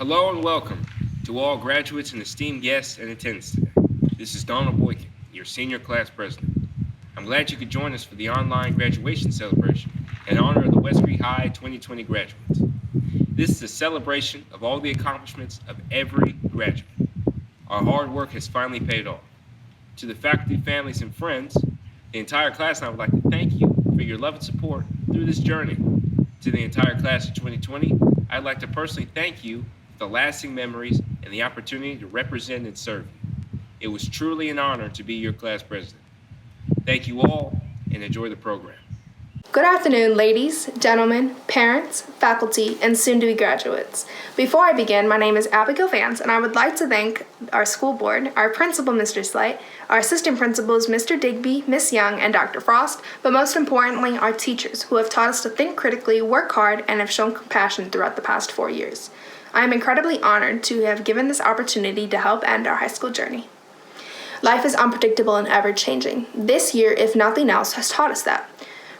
Hello and welcome to all graduates and esteemed guests in attendance today. This is Donald Boykin, your senior class president. I'm glad you could join us for the online graduation celebration in honor of the West Creek High 2020 graduates. This is a celebration of all the accomplishments of every graduate. Our hard work has finally paid off. To the faculty, families, and friends, the entire class and I would like to thank you for your love and support through this journey. To the entire class of 2020, I'd like to personally thank you for the lasting memories and the opportunity to represent and serve you. It was truly an honor to be your class president. Thank you all and enjoy the program. Good afternoon, ladies, gentlemen, parents, faculty, and soon-to-be graduates. Before I begin, my name is Abigail Vance, and I would like to thank our school board, our principal, Mr. Slight, our assistant principals, Mr. Digby, Ms. Young, and Dr. Frost, but most importantly, our teachers, who have taught us to think critically, work hard, and have shown compassion throughout the past 4 years. I am incredibly honored to have given this opportunity to help end our high school journey. Life is unpredictable and ever-changing. This year, if nothing else, has taught us that.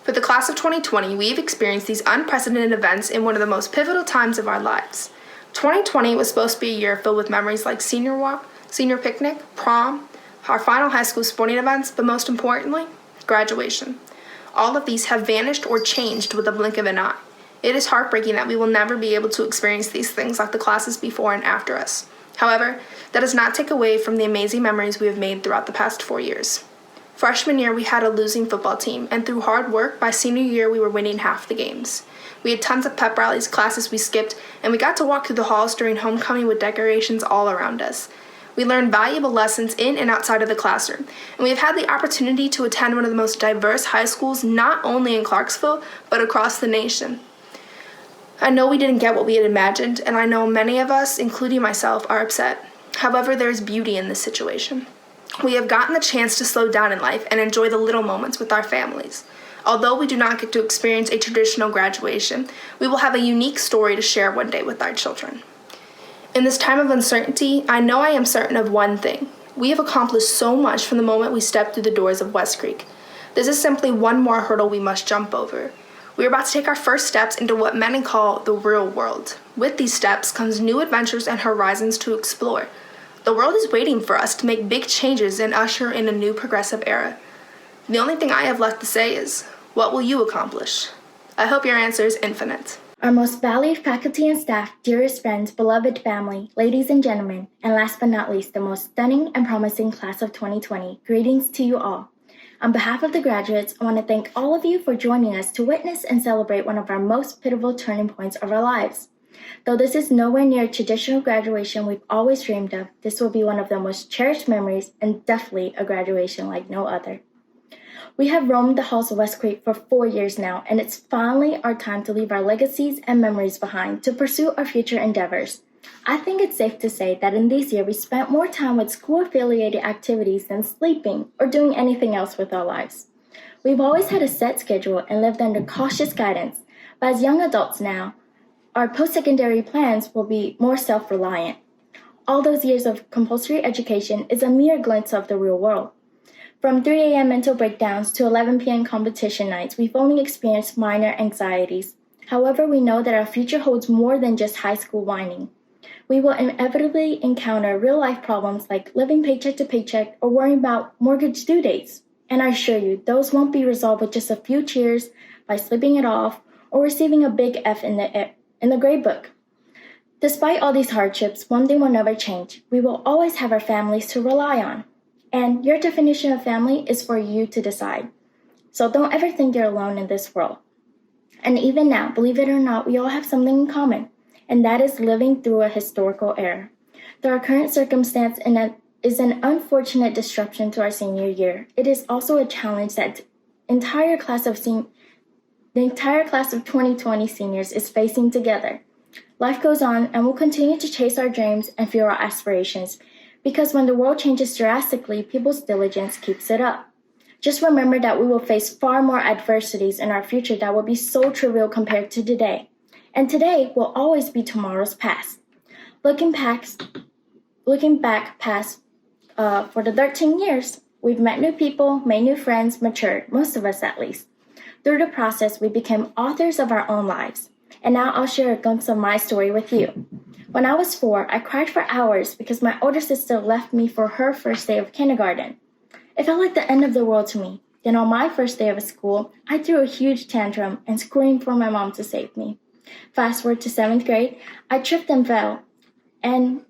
For the class of 2020, we've experienced these unprecedented events in one of the most pivotal times of our lives. 2020 was supposed to be a year filled with memories like senior walk, senior picnic, prom, our final high school sporting events, but most importantly, graduation. All of these have vanished or changed with the blink of an eye. It is heartbreaking that we will never be able to experience these things like the classes before and after us. However, that does not take away from the amazing memories we have made throughout the past 4 years. Freshman year, we had a losing football team, and through hard work, by senior year, we were winning half the games. We had tons of pep rallies, classes we skipped, and we got to walk through the halls during homecoming with decorations all around us. We learned valuable lessons in and outside of the classroom, and we have had the opportunity to attend one of the most diverse high schools not only in Clarksville, but across the nation. I know we didn't get what we had imagined, and I know many of us, including myself, are upset. However, there is beauty in this situation. We have gotten the chance to slow down in life and enjoy the little moments with our families. Although we do not get to experience a traditional graduation, we will have a unique story to share one day with our children. In this time of uncertainty, I know I am certain of one thing. We have accomplished so much from the moment we stepped through the doors of West Creek. This is simply one more hurdle we must jump over. We are about to take our first steps into what many call the real world. With these steps comes new adventures and horizons to explore. The world is waiting for us to make big changes and usher in a new progressive era. The only thing I have left to say is, what will you accomplish? I hope your answer is infinite. Our most valued faculty and staff, dearest friends, beloved family, ladies and gentlemen, and last but not least, the most stunning and promising class of 2020, greetings to you all. On behalf of the graduates, I want to thank all of you for joining us to witness and celebrate one of our most pivotal turning points of our lives. Though this is nowhere near a traditional graduation we've always dreamed of, this will be one of the most cherished memories and definitely a graduation like no other. We have roamed the halls of West Creek for 4 years now, and it's finally our time to leave our legacies and memories behind to pursue our future endeavors. I think it's safe to say that in this year we spent more time with school-affiliated activities than sleeping or doing anything else with our lives. We've always had a set schedule and lived under cautious guidance, but as young adults now, our post-secondary plans will be more self-reliant. All those years of compulsory education is a mere glimpse of the real world. From 3 a.m. mental breakdowns to 11 p.m. competition nights, we've only experienced minor anxieties. However, we know that our future holds more than just high school whining. We will inevitably encounter real-life problems like living paycheck to paycheck or worrying about mortgage due dates. And I assure you, those won't be resolved with just a few cheers, by sleeping it off, or receiving a big F in the grade book. Despite all these hardships, one thing will never change. We will always have our families to rely on. And your definition of family is for you to decide. So don't ever think you're alone in this world. And even now, believe it or not, we all have something in common, and that is living through a historical era. Though our current circumstance is an unfortunate disruption to our senior year, it is also a challenge that the entire class of 2020 seniors is facing together. Life goes on, and we'll continue to chase our dreams and fuel our aspirations, because when the world changes drastically, people's diligence keeps it up. Just remember that we will face far more adversities in our future that will be so trivial compared to today. And today will always be tomorrow's past. Looking back past for the 13 years, we've met new people, made new friends, matured, most of us at least. Through the process, we became authors of our own lives. And now I'll share a glimpse of my story with you. When I was 4, I cried for hours because my older sister left me for her first day of kindergarten. It felt like the end of the world to me. Then on my first day of school, I threw a huge tantrum and screamed for my mom to save me. Fast forward to 7th grade, I tripped and fell. And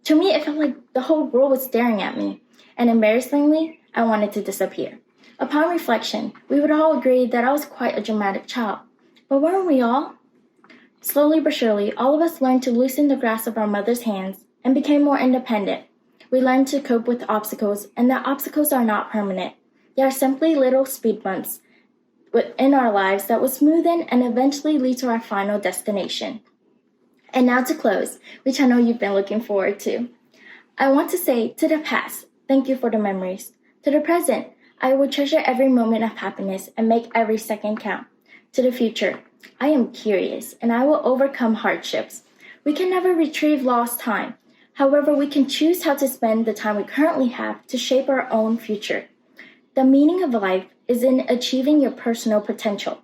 to me, it felt like the whole world was staring at me. And embarrassingly, I wanted to disappear. Upon reflection, we would all agree that I was quite a dramatic child. But weren't we all? Slowly but surely, all of us learned to loosen the grasp of our mother's hands and became more independent. We learned to cope with obstacles, and that obstacles are not permanent. They are simply little speed bumps in our lives that will smoothen and eventually lead to our final destination. And now to close, which I know you've been looking forward to. I want to say to the past, thank you for the memories. To the present, I will treasure every moment of happiness and make every second count. To the future, I am curious and I will overcome hardships. We can never retrieve lost time. However, we can choose how to spend the time we currently have to shape our own future. The meaning of life is in achieving your personal potential.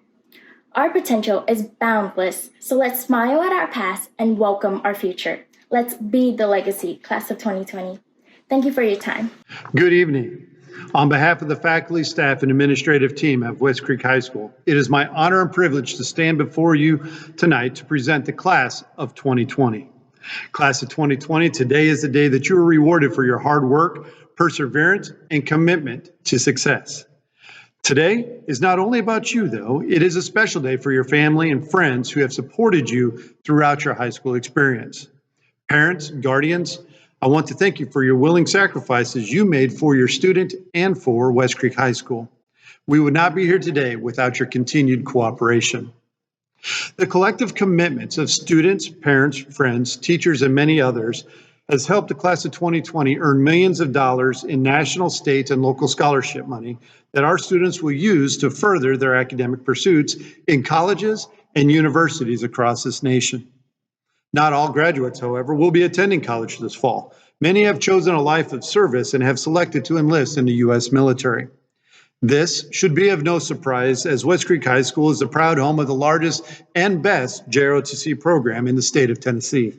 Our potential is boundless, so let's smile at our past and welcome our future. Let's be the legacy, class of 2020. Thank you for your time. Good evening. On behalf of the faculty, staff, and administrative team at West Creek High School, it is my honor and privilege to stand before you tonight to present the class of 2020. Class of 2020, today is the day that you are rewarded for your hard work, perseverance, and commitment to success. Today is not only about you, though, it is a special day for your family and friends who have supported you throughout your high school experience. Parents, guardians, I want to thank you for your willing sacrifices you made for your student and for West Creek High School. We would not be here today without your continued cooperation. The collective commitments of students, parents, friends, teachers, and many others has helped the class of 2020 earn millions of dollars in national, state, and local scholarship money that our students will use to further their academic pursuits in colleges and universities across this nation. Not all graduates, however, will be attending college this fall. Many have chosen a life of service and have selected to enlist in the U.S. military. This should be of no surprise, as West Creek High School is the proud home of the largest and best JROTC program in the state of Tennessee.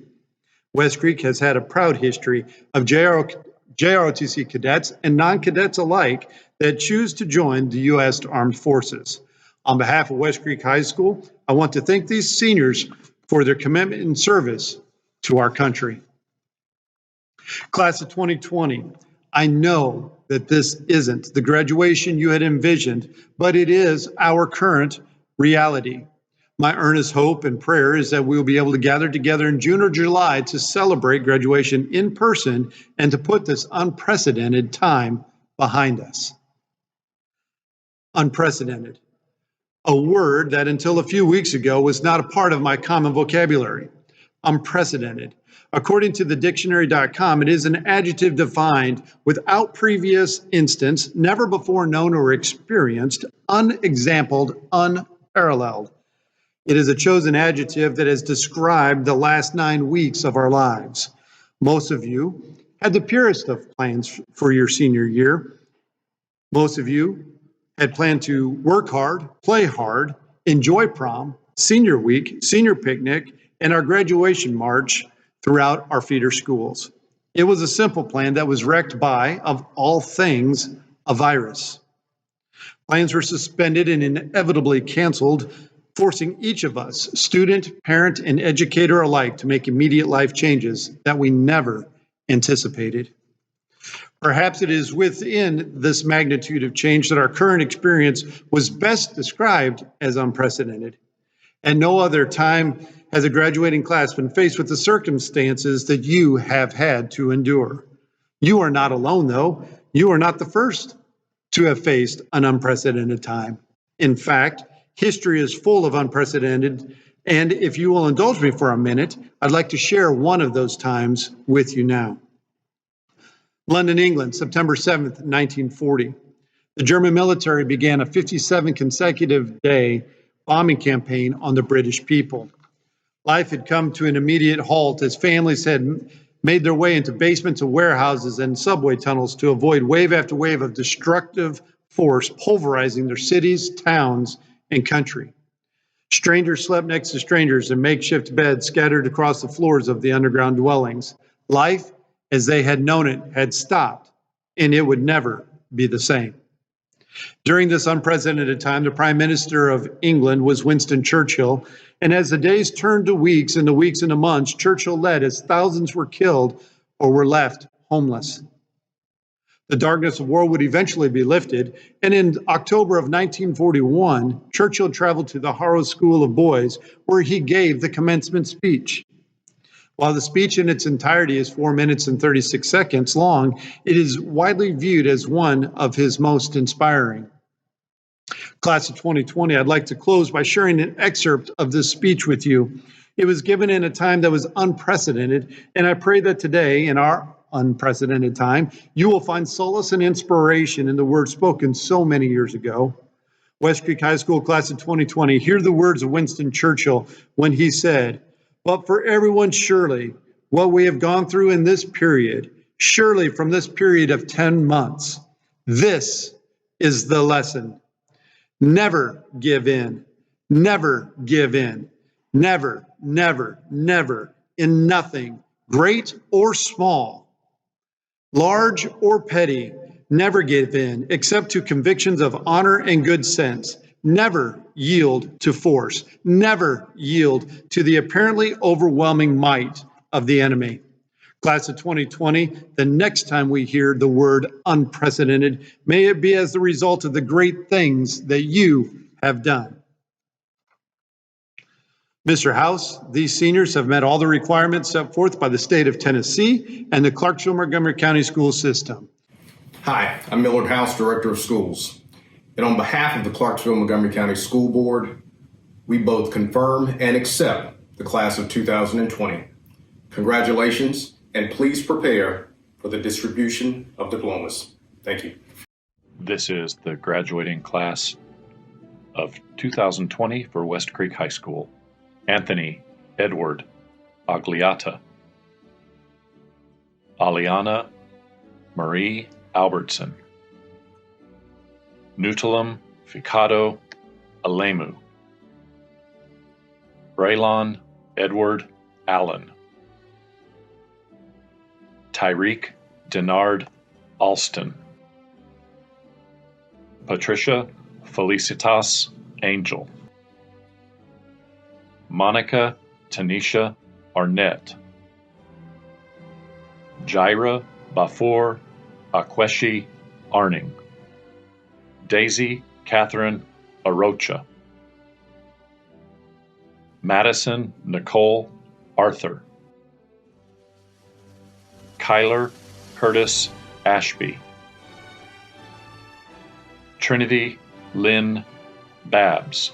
West Creek has had a proud history of JROTC cadets and non-cadets alike that choose to join the U.S. Armed Forces. On behalf of West Creek High School, I want to thank these seniors for their commitment and service to our country. Class of 2020, I know that this isn't the graduation you had envisioned, but it is our current reality. My earnest hope and prayer is that we will be able to gather together in June or July to celebrate graduation in person and to put this unprecedented time behind us. Unprecedented. A word that until a few weeks ago was not a part of my common vocabulary. Unprecedented. According to the dictionary.com, it is an adjective defined without previous instance, never before known or experienced, unexampled, unparalleled. It is a chosen adjective that has described the last 9 weeks of our lives. Most of you had the purest of plans for your senior year. Most of you had planned to work hard, play hard, enjoy prom, senior week, senior picnic, and our graduation march throughout our feeder schools. It was a simple plan that was wrecked by, of all things, a virus. Plans were suspended and inevitably canceled, forcing each of us, student, parent, and educator alike, to make immediate life changes that we never anticipated. Perhaps it is within this magnitude of change that our current experience was best described as unprecedented. At no other time has a graduating class been faced with the circumstances that you have had to endure. You are not alone, though. You are not the first to have faced an unprecedented time. In fact, history is full of unprecedented, and if you will indulge me for a minute, I'd like to share one of those times with you now. London, England, September 7th, 1940. The German military began a 57 consecutive day bombing campaign on the British people. Life had come to an immediate halt as families had made their way into basements of warehouses and subway tunnels to avoid wave after wave of destructive force pulverizing their cities, towns, and country. Strangers slept next to strangers in makeshift beds scattered across the floors of the underground dwellings. Life, as they had known it, had stopped, and it would never be the same. During this unprecedented time, the Prime Minister of England was Winston Churchill, and as the days turned to weeks and the weeks into months, Churchill led as thousands were killed or were left homeless. The darkness of war would eventually be lifted, and in October of 1941, Churchill traveled to the Harrow School of Boys, where he gave the commencement speech. While the speech in its entirety is 4 minutes and 36 seconds long, it is widely viewed as one of his most inspiring. Class of 2020, I'd like to close by sharing an excerpt of this speech with you. It was given in a time that was unprecedented, and I pray that today, in our unprecedented time, you will find solace and inspiration in the words spoken so many years ago. West Creek High School Class of 2020, hear the words of Winston Churchill when he said, "But for everyone, surely, what we have gone through in this period, surely from this period of 10 months, this is the lesson. Never give in, never give in, never, never, never, in nothing, great or small, large or petty, never give in, except to convictions of honor and good sense. Never yield to force. Never yield to the apparently overwhelming might of the enemy." Class of 2020, the next time we hear the word unprecedented, may it be as the result of the great things that you have done. Mr. House, these seniors have met all the requirements set forth by the state of Tennessee and the Clarksville-Montgomery County School System. Hi, I'm Millard House, Director of Schools. And on behalf of the Clarksville-Montgomery County School Board, we both confirm and accept the class of 2020. Congratulations, and please prepare for the distribution of diplomas. Thank you. This is the graduating class of 2020 for West Creek High School. Anthony Edward Agliata. Aliana Marie Albertson. Nutalam Ficado Alemu. Braylon Edward Allen. Tyreek Denard Alston. Patricia Felicitas Angel. Monica Tanisha Arnett. Jaira Bafour Akweshi Arning. Daisy Catherine Arocha. Madison Nicole Arthur. Kyler Curtis Ashby. Trinity Lynn Babs.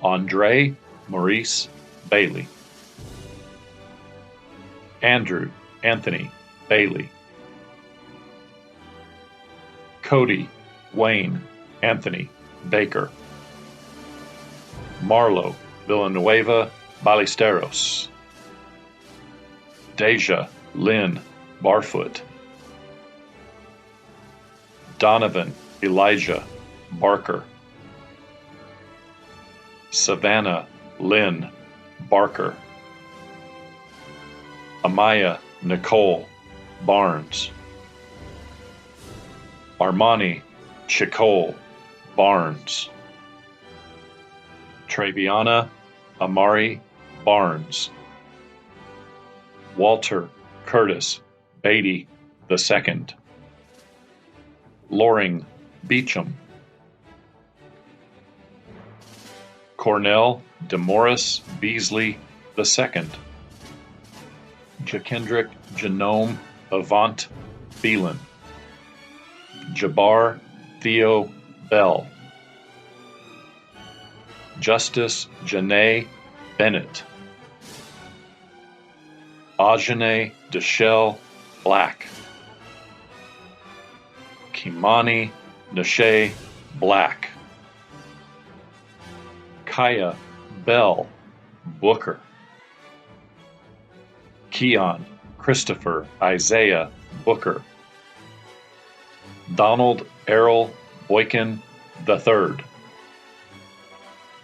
Andre Maurice Bailey. Andrew Anthony Bailey. Cody Wayne Anthony Baker. Marlo Villanueva Ballesteros. Deja Lynn Barfoot. Donovan Elijah Barker. Savannah Lynn Barker. Amaya Nicole Barnes. Armani Chicole Barnes. Traviana Amari Barnes. Walter Curtis Beatty II. Loring Beecham. Cornell DeMorris Beasley II. Jakendrick Genome Avant Phelan. Jabbar Theo Bell. Justice Janae Bennett. Ajane Deshelle Black. Kimani Nashe Black. Kaya Bell Booker. Keon Christopher Isaiah Booker. Donald Errol Boykin III.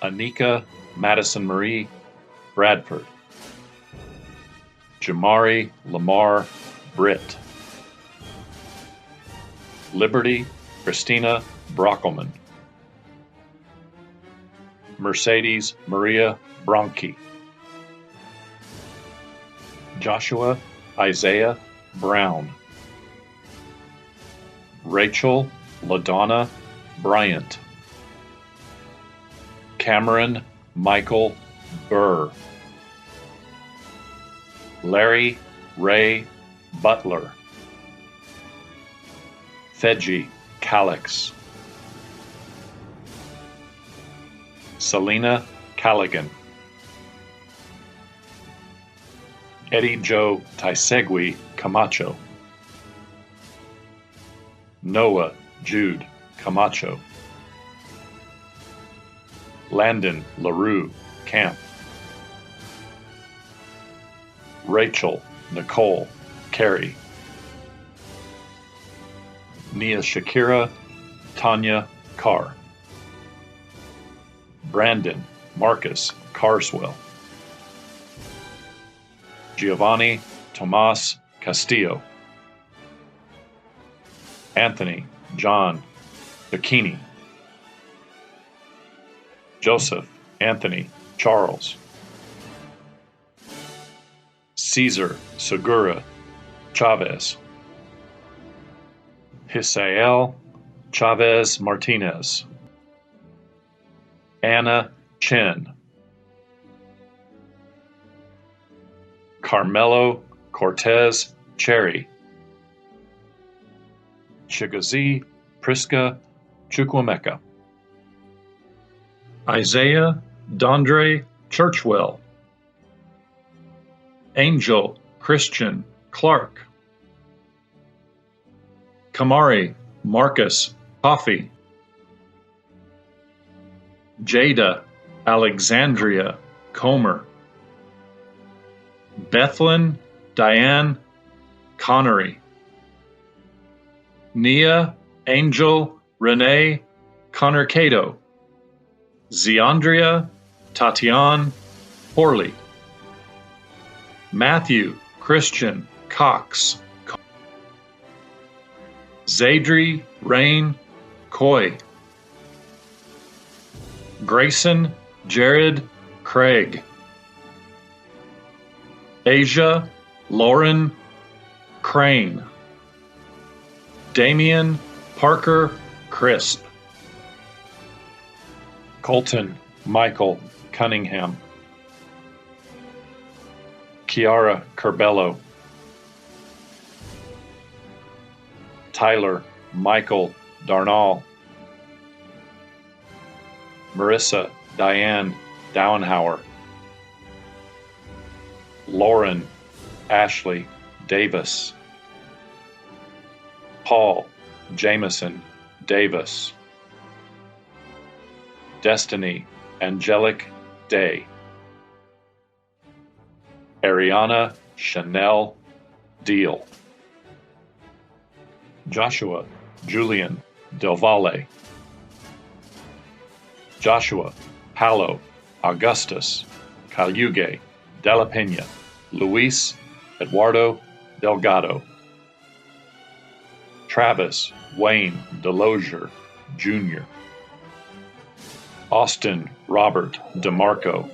Anika Madison Marie Bradford, Jamari Lamar Britt, Liberty Christina Brockelman, Mercedes Maria Bronke, Joshua Isaiah Brown, Rachel LaDonna Bryant, Cameron Michael Burr, Larry Ray Butler, Thedji Calix, Selena Callaghan, Eddie Joe Taisegui Camacho, Noah Jude Camacho, Landon LaRue Camp, Rachel Nicole Carey, Nia Shakira Tanya Carr, Brandon Marcus Carswell, Giovanni Tomas Castillo, Anthony John Bikini, Joseph Anthony Charles, Cesar Segura Chavez, Hisael Chavez Martinez, Anna Chen, Carmelo Cortez Cherry, Chigazi Priska Chukwemeka, Isaiah Dondre Churchwell, Angel Christian Clark, Kamari Marcus Coffey, Jada Alexandria Comer, Bethlyn Diane Connery, Nia Angel Renee Connercato, Zeandria Tatian Horley, Matthew Christian Cox, Zadri Rain Coy, Grayson Jared Craig, Asia Lauren Crane, Damian Parker Crisp, Colton Michael Cunningham, Kiara Curbello, Tyler Michael Darnall, Marissa Diane Downhauer, Lauren Ashley Davis, Paul Jameson Davis, Destiny Angelic Day, Ariana Chanel Deal, Joshua Julian Del Valle, Joshua Palo Augustus Cayuge de la Peña, Luis Eduardo Delgado, Travis Wayne Delozier Jr., Austin Robert DeMarco,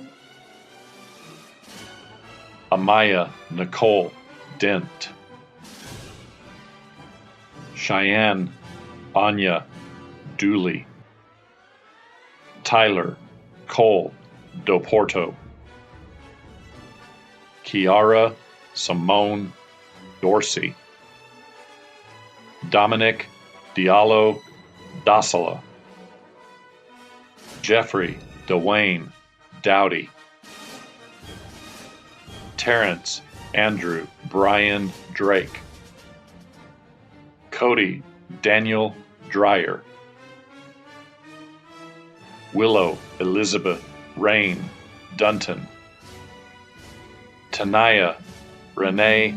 Amaya Nicole Dent, Cheyenne Anya Dooley, Tyler Cole Doporto, Kiara Simone Dorsey, Dominic Diallo Dasala, Jeffrey Dwayne Dowdy, Terrence Andrew Brian Drake, Cody Daniel Dreyer, Willow Elizabeth Rain Dunton, Tanaya Renee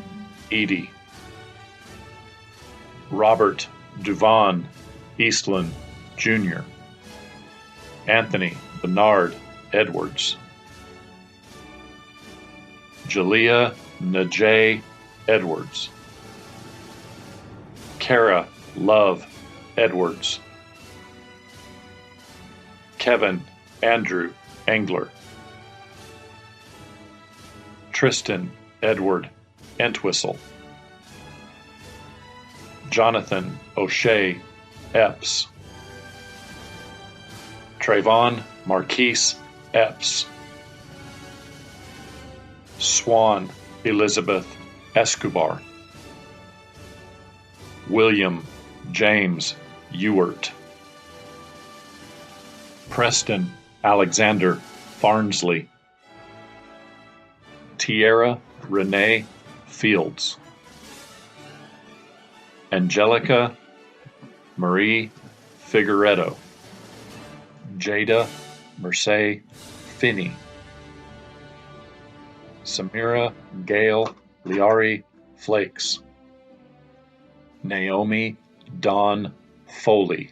Edie, Robert Duvon Eastland Jr., Anthony Bernard Edwards, Jalea Najee Edwards, Kara Love Edwards, Kevin Andrew Engler, Tristan Edward Entwistle, Jonathan O'Shea Epps, Trayvon Marquise Epps, Swan Elizabeth Escobar, William James Ewert, Preston Alexander Farnsley, Tierra Renee Fields, Angelica Marie Figueredo, Jada Mercé Finney, Samira Gail Liari Flakes, Naomi Dawn Foley,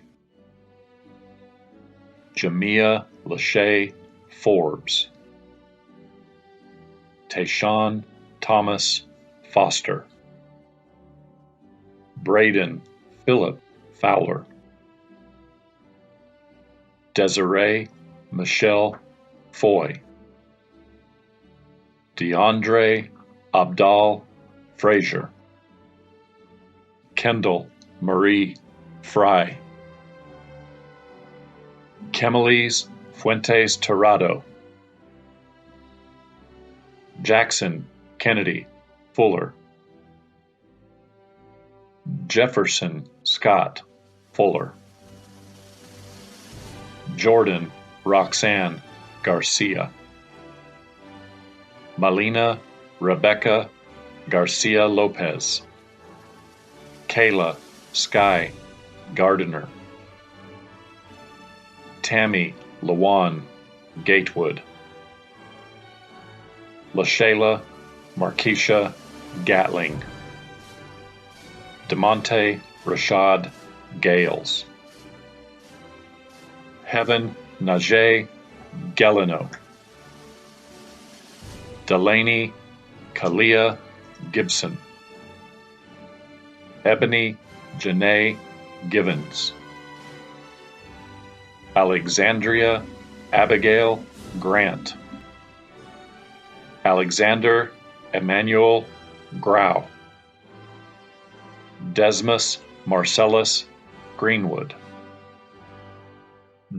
Jamia Lachey Forbes, Tayshawn Thomas Foster, Braden Philip Fowler, Desiree Michelle Foy, DeAndre Abdal Frazier, Kendall Marie Fry, Kemilise Fuentes Tirado, Jackson Kennedy Fuller, Jefferson Scott Fuller, Jordan Roxanne Garcia, Malina Rebecca Garcia Lopez, Kayla Sky Gardiner, Tammy Lawan Gatewood, LaShayla Markeisha Gatling, DeMonte Rashad Gales, Heaven Najee Gelino, Delaney Kalia Gibson, Ebony Janae Givens, Alexandria Abigail Grant, Alexander Emmanuel Grau, Desmus Marcellus Greenwood,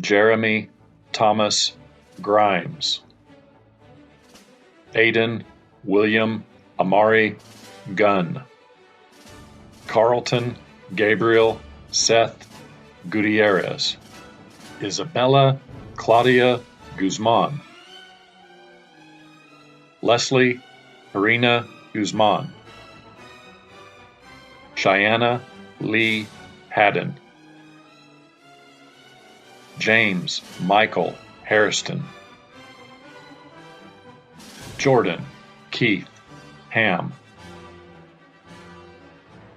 Jeremy Thomas Grimes, Aidan William Amari Gunn, Carlton Gabriel Seth Gutierrez, Isabella Claudia Guzman, Leslie Harina Guzman, Cheyenne Lee Haddon, James Michael Harrison, Jordan Keith Ham,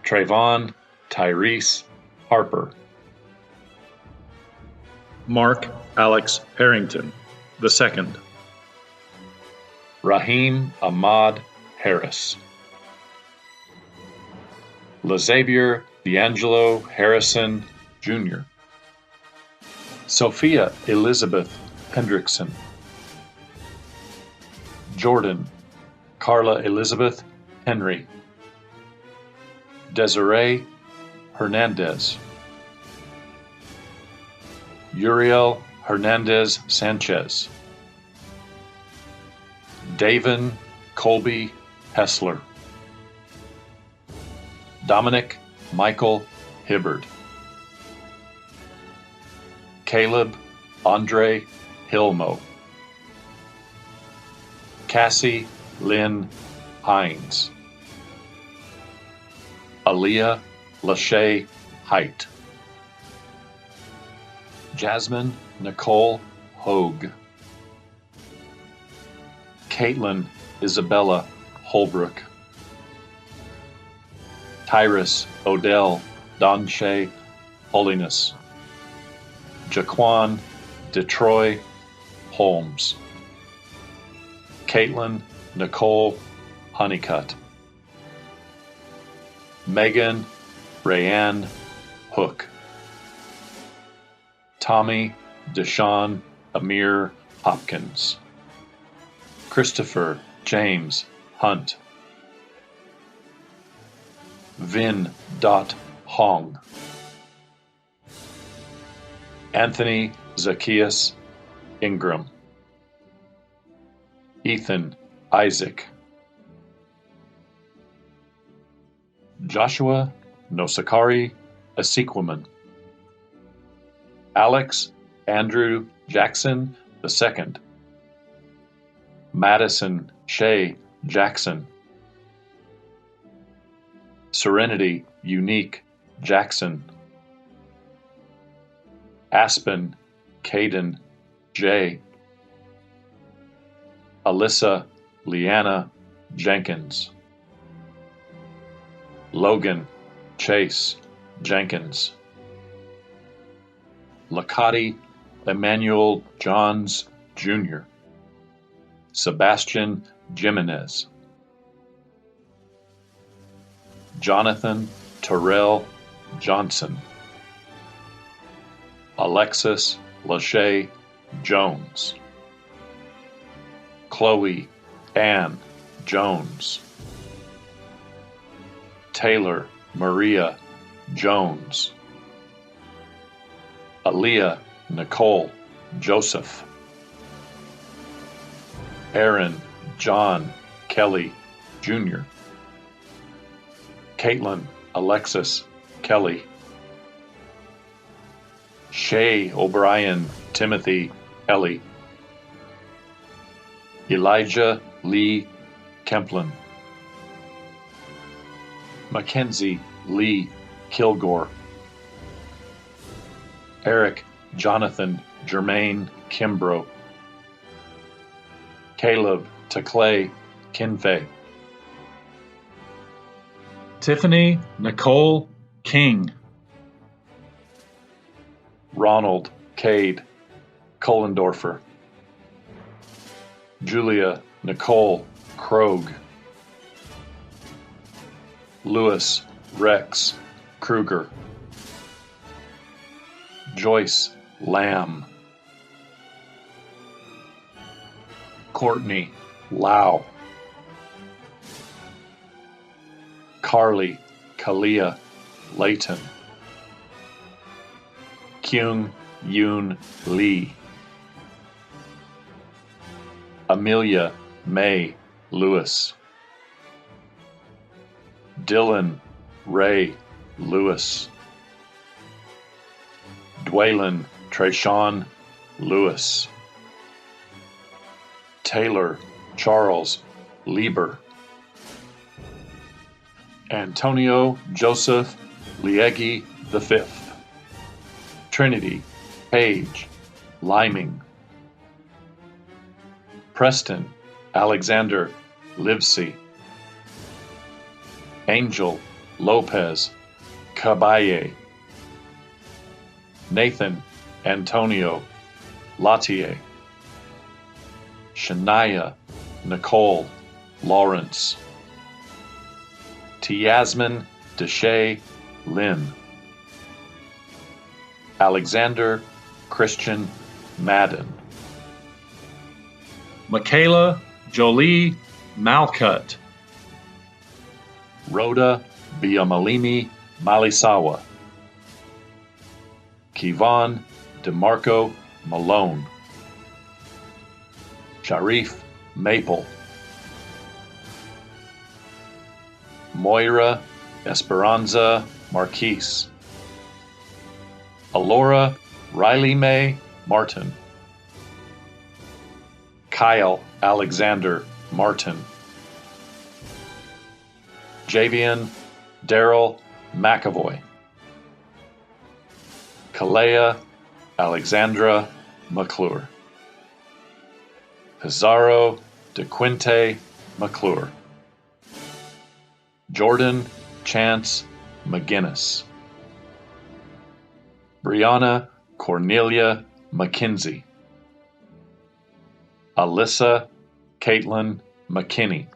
Trayvon Tyrese Harper, Mark Alex Harrington II, Raheem Ahmad Harris, LaXavier D'Angelo Harrison Jr., Sophia Elizabeth Hendrickson, Jordan Carla Elizabeth Henry, Desiree Hernandez, Uriel Hernandez Sanchez, Davin Colby Hessler, Dominic Michael Hibbard, Caleb Andre Hilmo, Cassie Lynn Hines, Aaliyah Lachey Height, Jasmine Nicole Hogue, Caitlin Isabella Holbrook, Tyrus Odell Donshay Holiness, Jaquan Detroy Holmes. Caitlin Nicole Honeycutt. Megan Rayanne Hook. Tommy Deshaun Amir Hopkins. Christopher James Hunt. Vin Dot Hong. Anthony Zacchaeus Ingram. Ethan Isaac. Joshua Nosakari Asikwaman. Alex Andrew Jackson II. Madison Shay Jackson. Serenity Unique Jackson. Aspen Caden J. Alyssa Leanna Jenkins. Logan Chase Jenkins. Lakati Emmanuel Johns Jr. Sebastian Jimenez. Jonathan Terrell Johnson. Alexis Lachey Jones. Chloe Ann Jones. Taylor Maria Jones. Aaliyah Nicole Joseph. Aaron John Kelly Jr. Caitlin Alexis Kelly. Shay O'Brien Timothy Ellie. Elijah Lee Kemplin. Mackenzie Lee Kilgore. Eric Jonathan Jermaine Kimbrough. Caleb Taclay Kinfey. Tiffany Nicole King. Ronald Cade Kohlendorfer. Julia Nicole Krogh. Louis Rex Kruger. Joyce Lamb. Courtney Lau. Carly Kalia Layton. Kyung Yoon Lee. Amelia May Lewis. Dylan Ray Lewis. Dwaylon Trayshawn Lewis. Taylor Charles Lieber. Antonio Joseph Liegi V. Trinity Page Liming. Preston Alexander Livesey. Angel Lopez Cabaye. Nathan Antonio Latier. Shania Nicole Lawrence. Tiasmin Deshay Lynn. Alexander Christian Madden. Michaela Jolie Malcutt. Rhoda Biamalimi Malisawa. Kevon DeMarco Malone. Sharif Maple. Moira Esperanza Marquise. Alora Riley Mae Martin. Kyle Alexander Martin. Javian Daryl McAvoy. Kalea Alexandra McClure. Pizarro DeQuinte McClure. Jordan Chance McGinnis. Brianna Cornelia McKenzie. Alyssa Caitlin McKinney,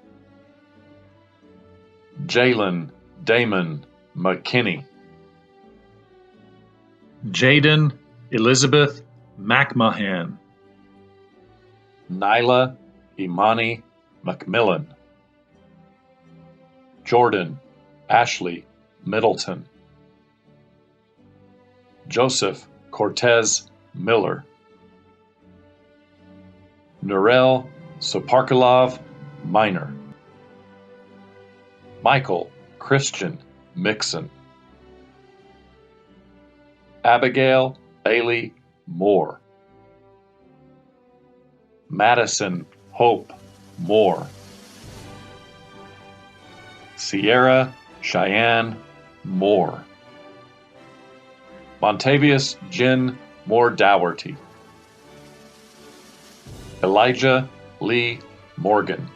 Jalen Damon McKinney, Jaden Elizabeth McMahon, Nyla Imani McMillan, Jordan Ashley Middleton, Joseph Cortez Miller, Nurel Soparkalov Minor, Michael Christian Mixon, Abigail Bailey Moore, Madison Hope Moore, Sierra Cheyenne Moore, Montavious Jen Moore Dougherty, Elijah Lee Morgan,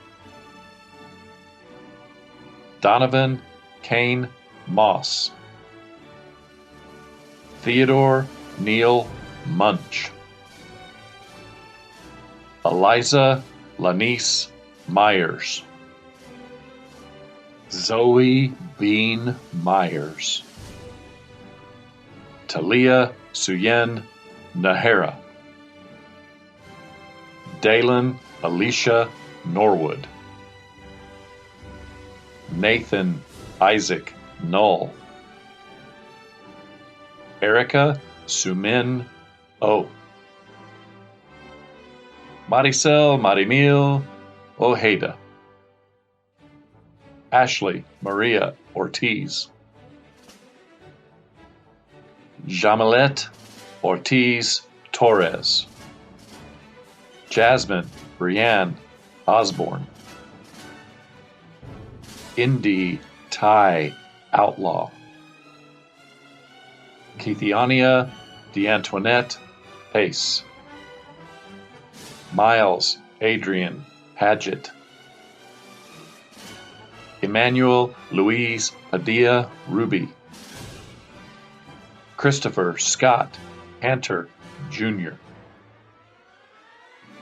Donovan Kane Moss, Theodore Neil Munch, Eliza Lanice Myers, Zoe Bean Myers, Talia Suyen Nahara, Dalen Alicia Norwood, Nathan Isaac Null, Erica Sumin O, Maricel Marimil Ojeda, Ashley Maria Ortiz, Jamilet Ortiz Torres, Jasmine Brianne Osborne, Indy Ty Outlaw, Keithiania DeAntoinette Pace, Miles Adrian Padgett, Emmanuel Louise Padilla Ruby, Christopher Scott Hanter Jr.,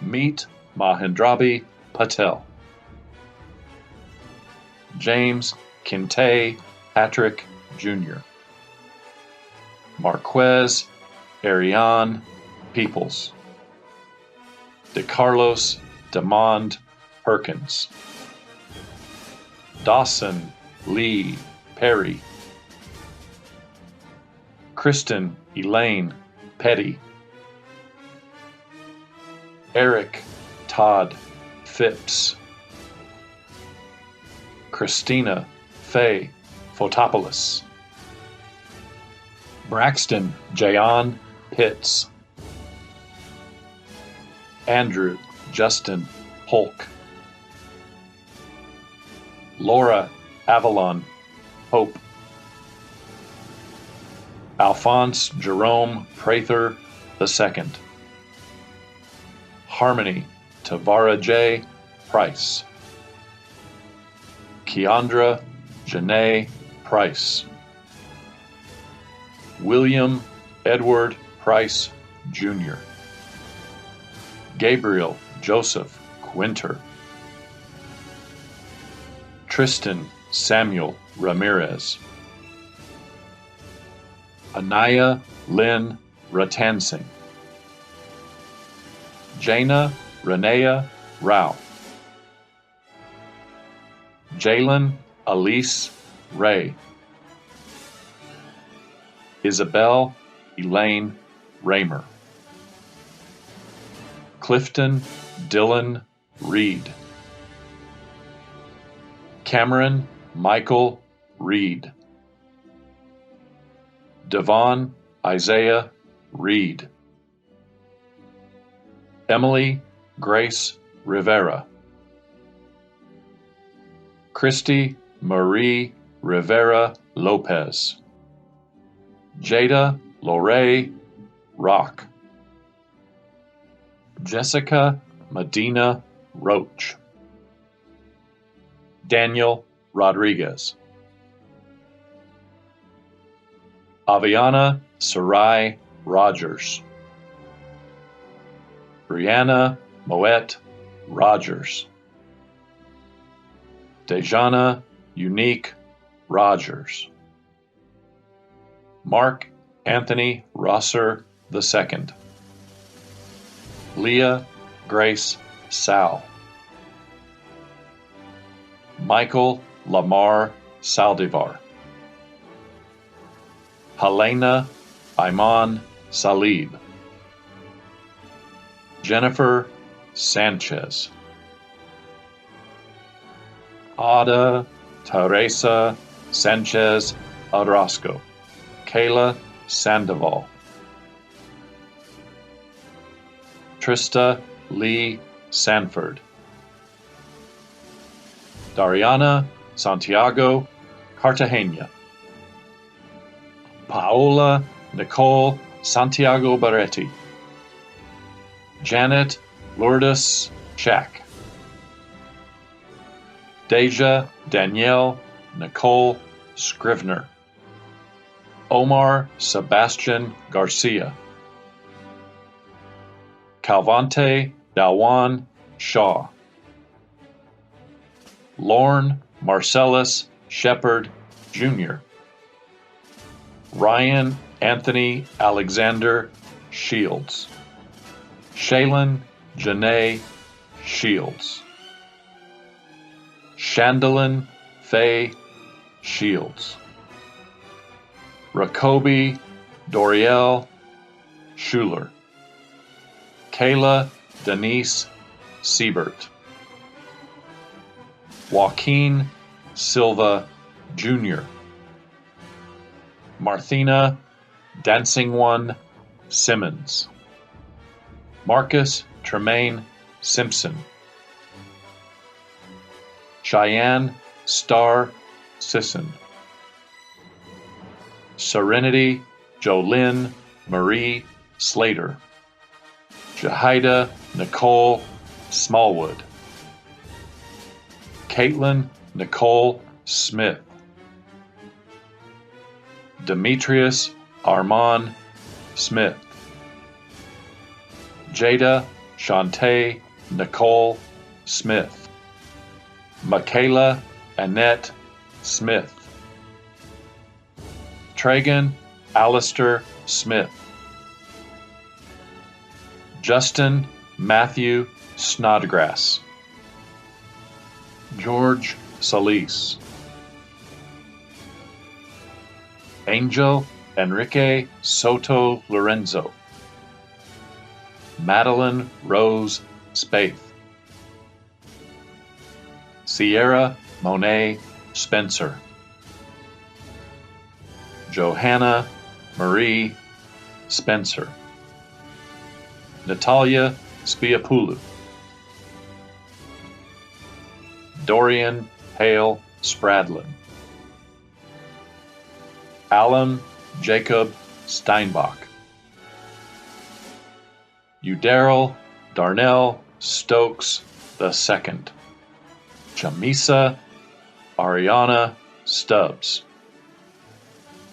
Meet Mahendrabi Patel, James Kinte Patrick Jr., Marquez Ariane Peoples, DeCarlos Demond Perkins, Dawson Lee Perry, Kristen Elaine Petty, Eric Todd Phipps, Christina Faye Fotopoulos, Braxton Jayon Pitts, Andrew Justin Polk, Laura Avalon Hope, Alphonse Jerome Prather II, Harmony Tavara J. Price, Keandra Janae Price, William Edward Price Jr., Gabriel Joseph Quinter, Tristan Samuel Ramirez, Anaya Lynn Ratansing, Jana Renea Rao, Jalen Elise Ray, Isabel Elaine Raymer, Clifton Dylan Reed, Cameron Michael Reed, Devon Isaiah Reed, Emily Grace Rivera, Christy Marie Rivera Lopez, Jada Lorraine Rock, Jessica Medina Roach, Daniel Rodriguez, Aviana Sarai Rogers, Brianna Moet Rogers. Dejana Unique Rogers. Mark Anthony Rosser II. Leah Grace Sal. Michael Lamar Saldivar. Helena Iman Salib. Jennifer Sanchez. Ada Teresa Sanchez Orozco. Kayla Sandoval. Trista Lee Sanford. Dariana Santiago Cartagena. Paola Nicole Santiago Barretti. Janet Lourdes Shack. Deja Danielle Nicole Scrivener. Omar Sebastian Garcia. Calvante Dalwan Shaw. Lorne Marcellus Shepard Jr. Ryan Anthony Alexander Shields. Shaylin Janae Shields. Chandalin Faye Shields. Rakobi Doriel Schuler. Kayla Denise Siebert. Joaquin Silva Jr. Marthina Dancing One Simmons. Marcus Tremaine Simpson. Cheyenne Star Sisson. Serenity Jolynn Marie Slater. Jahida Nicole Smallwood. Caitlin Nicole Smith. Demetrius Armand Smith. Jada Shantae Nicole Smith. Michaela Annette Smith. Tragan Alistair Smith. Justin Matthew Snodgrass. George Solis. Angel Enrique Soto Lorenzo. Madeline Rose Spaeth. Sierra Monet Spencer. Johanna Marie Spencer. Natalia Spiapoulou. Dorian Hale Spradlin. Alan Jacob Steinbach. Udaryl Darnell Stokes II. Jamisa Ariana Stubbs.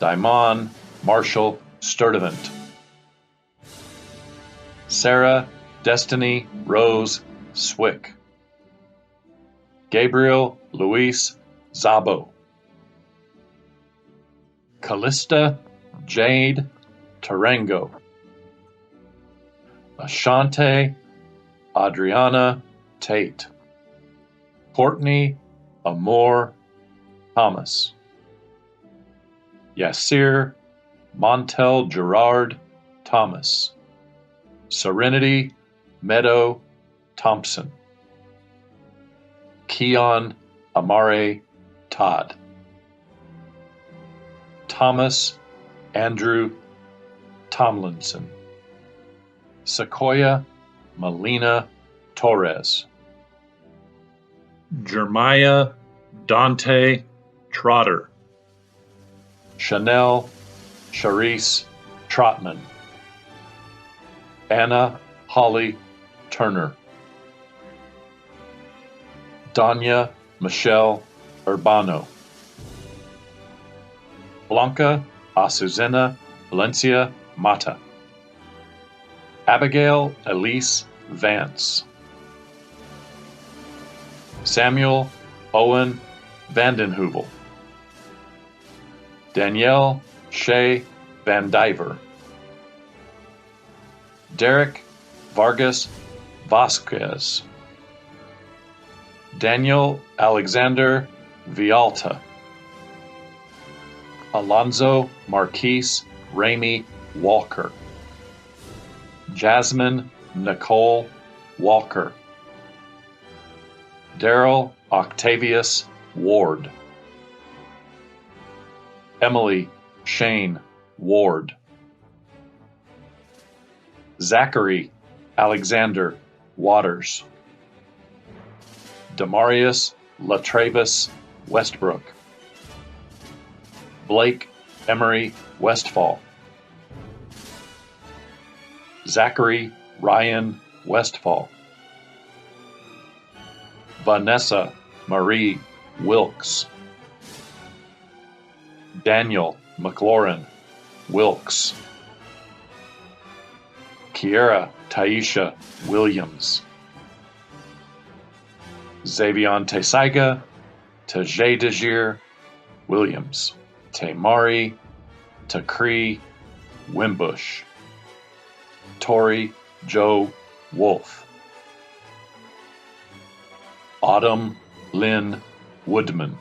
Daimon Marshall Sturdivant. Sarah Destiny Rose Swick. Gabriel Luis Zabo. Callista Jade Tarango. Ashante Adriana Tate. Courtney Amor Thomas. Yasir Montel Gerard Thomas. Serenity Meadow Thompson. Keon Amare Todd. Thomas Andrew Tomlinson. Sequoia Melina Torres. Jeremiah Dante Trotter. Chanel Charisse Trotman. Anna Holly Turner. Danya Michelle Urbano. Blanca Azucena Valencia Mata. Abigail Elise Vance. Samuel Owen Vandenheuvel, Danielle Shea Van Diver, Derek Vargas Vasquez, Daniel Alexander Vialta, Alonzo Marquise Ramey Walker, Jasmine Nicole Walker, Daryl Octavius Ward, Emily Shane Ward, Zachary Alexander Waters, Demarius Latravis Westbrook, Blake Emery Westfall, Zachary Ryan Westfall, Vanessa Marie Wilkes, Daniel McLaurin Wilkes, Kiera Taisha Williams, Xavion Tesaiga Tajay Dejir Williams, Tamari Takri Wimbush, Tori Joe Wolf, Autumn Lynn Woodman.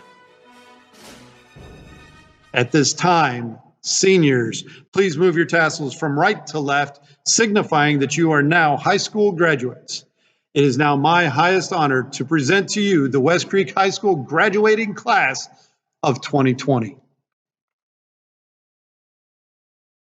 At this time, seniors, please move your tassels from right to left, signifying that you are now high school graduates. It is now my highest honor to present to you the West Creek High School graduating class of 2020.